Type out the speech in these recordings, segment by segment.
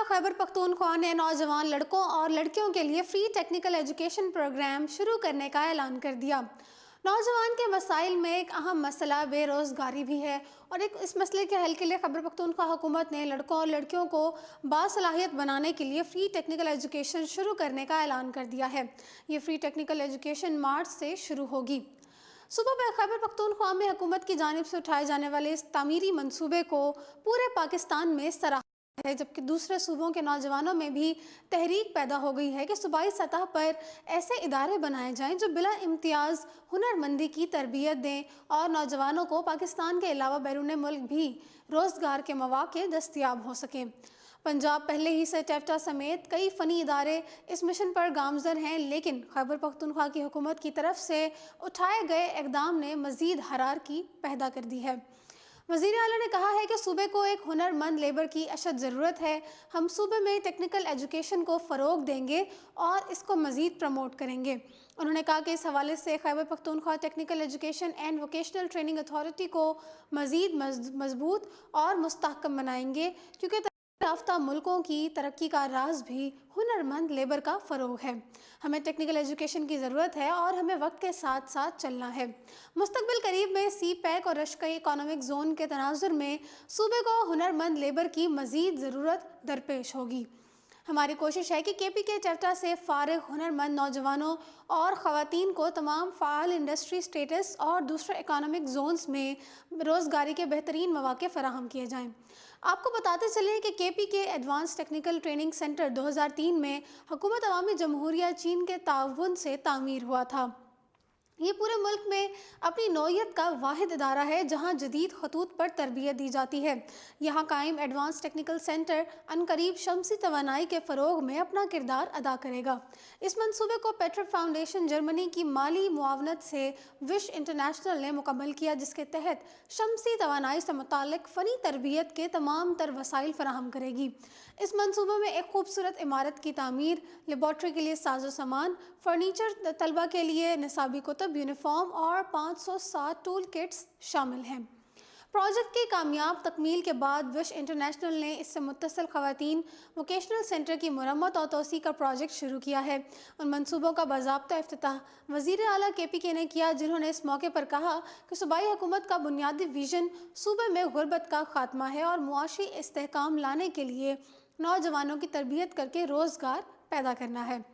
खैबर पख्तूनख्वा ने नौजवान लड़कों और लड़कियों के लिए फ्री टेक्निकल एजुकेशन प्रोग्राम शुरू करने का ऐलान कर दिया। नौजवान के मसाइल में एक अहम मसला बेरोज़गारी भी है और इस मसले के हल के लिए खैबर पख्तूनख्वा हुकूमत ने लड़कों और लड़कियों को बासलाहियत बनाने के लिए फ्री टेक्निकल एजुकेशन शुरू करने का ऐलान कर दिया है। ये फ्री टेक्निकल एजुकेशन मार्च से शुरू होगी। सुबह पर खैबर पख्तूनख्वा में हुकूमत की जानिब से उठाए जाने वाले इस तामीरी मंसूबे को पूरे पाकिस्तान में सराहा है, जबकि दूसरे सूबों के नौजवानों में भी तहरीक पैदा हो गई है कि सूबाई सतह पर ऐसे इदारे बनाए जाएं जो बिला इम्तियाज़ हुनरमंदी की तरबियत दें और नौजवानों को पाकिस्तान के अलावा बैरून मुल्क भी रोज़गार के मौक़े दस्तयाब हो सकें। पंजाब पहले ही से टेफ्टा समेत कई फ़नी इदारे इस मिशन पर गामज़न हैं, लेकिन खैबर पख्तूनख्वा की हुकूमत की तरफ से उठाए गए इक़दाम ने मज़ीद हरारकी पैदा कर दी है। वज़ीर आला ने कहा है कि सूबे को एक हुनरमंद लेबर की अशद ज़रूरत है। हम सूबे में टेक्निकल एजुकेशन को फ़रोग़ देंगे और इसको मज़ीद प्रमोट करेंगे। उन्होंने कहा कि इस हवाले से Khyber Pakhtunkhwa technical education and vocational training authority को मज़ीद मज़बूत और मुस्तहकम बनाएंगे, क्योंकि याफ्ता मुल्कों की तरक्की का राज भी हुनरमंद लेबर का फ़रोग़ है। हमें टेक्निकल एजुकेशन की ज़रूरत है और हमें वक्त के साथ साथ चलना है। मुस्तक़बिल करीब में सी पैक और रश्कई इकोनॉमिक जोन के तनाज़ुर में सूबे को हुनरमंद लेबर की मज़ीद ज़रूरत दरपेश होगी। हमारी कोशिश है कि KPK टेफ्टा से फ़ारिग हुनरमंद नौजवानों और ख़वातीन को तमाम फ़ाल इंडस्ट्री स्टेटस और दूसरे इकोनॉमिक जोन्स में रोज़गारी के बेहतरीन मौक़े फ़राहम किए जाएँ। आपको बताते चलें कि KPK advance technical training centre 2003 में हुकूमत अवामी जमहूरिया चीन के ताउन से तामीर हुआ था। ये पूरे मुल्क में अपनी नौइयत का वाहिद इदारा है जहां जदीद खतूत पर तरबियत दी जाती है। यहाँ कायम एडवांस टेक्निकल सेंटर अनकरीब शमसी तवानाई के फ़रोग़ में अपना किरदार अदा करेगा। इस मंसूबे को पेट्रो फाउंडेशन जर्मनी की माली मुआवनत से विश्व इंटरनेशनल ने मुकम्मल किया, जिसके तहत शमसी तवानाई से मुताल्लिक़ फ़नी तरबियत के तमाम तर वसाइल फ़राहम करेगी। इस मंसूबे में एक खूबसूरत इमारत की तामीर, लेबॉर्ट्री के लिए साजो सामान, फर्नीचर, तलबा के लिए निसाबी कुतुब, यूनिफॉर्म और 560 टूल किट्स शामिल हैं। प्रोजेक्ट की कामयाब तकमील के बाद विश्व इंटरनेशनल ने इससे मुत्तसिल ख़वातीन वोकेशनल सेंटर की मरम्मत और तोसी का प्रोजेक्ट शुरू किया है। उन मंसूबों का बाज़ाब्ता इफ्तिताह वज़ीर आला KPK ने किया, जिन्होंने इस मौके पर कहा कि सूबाई हुकूमत का बुनियादी विज़न सूबे में गुर्बत का खात्मा है और मुआशी इस्तेहकाम लाने के लिए नौजवानों की तरबियत करके रोज़गार पैदा करना है।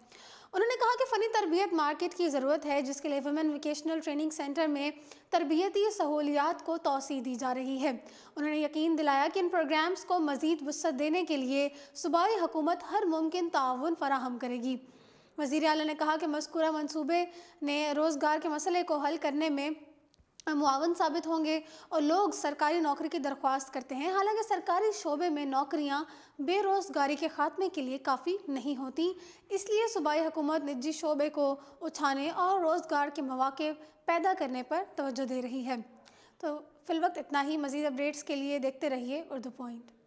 उन्होंने कहा कि फ़नी तरबियत मार्केट की ज़रूरत है, जिसके लिए वुमेन वोकेशनल ट्रेनिंग सेंटर में तरबियती सहूलियात को तोसी दी जा रही है। उन्होंने यकीन दिलाया कि इन प्रोग्राम्स को मज़ीद वुसअत देने के लिए सूबाई हुकूमत हर मुमकिन ताउन फ़राहम करेगी। वज़ीर आला ने कहा कि मज़कूरा मंसूबे ने रोज़गार के मसले को हल करने में मुआवन साबित होंगे और लोग सरकारी नौकरी की दरख्वास्त करते हैं। हालांकि सरकारी शोबे में नौकरियां बेरोज़गारी के ख़ात्मे के लिए काफ़ी नहीं होती, इसलिए सूबाई हुकूमत निजी शोबे को उठाने और रोज़गार के मौक़े पैदा करने पर तवज्जो दे रही है। तो फ़िलवक्त इतना ही। मज़ीद अपडेट्स के लिए देखते रहिए उर्दू पॉइंट।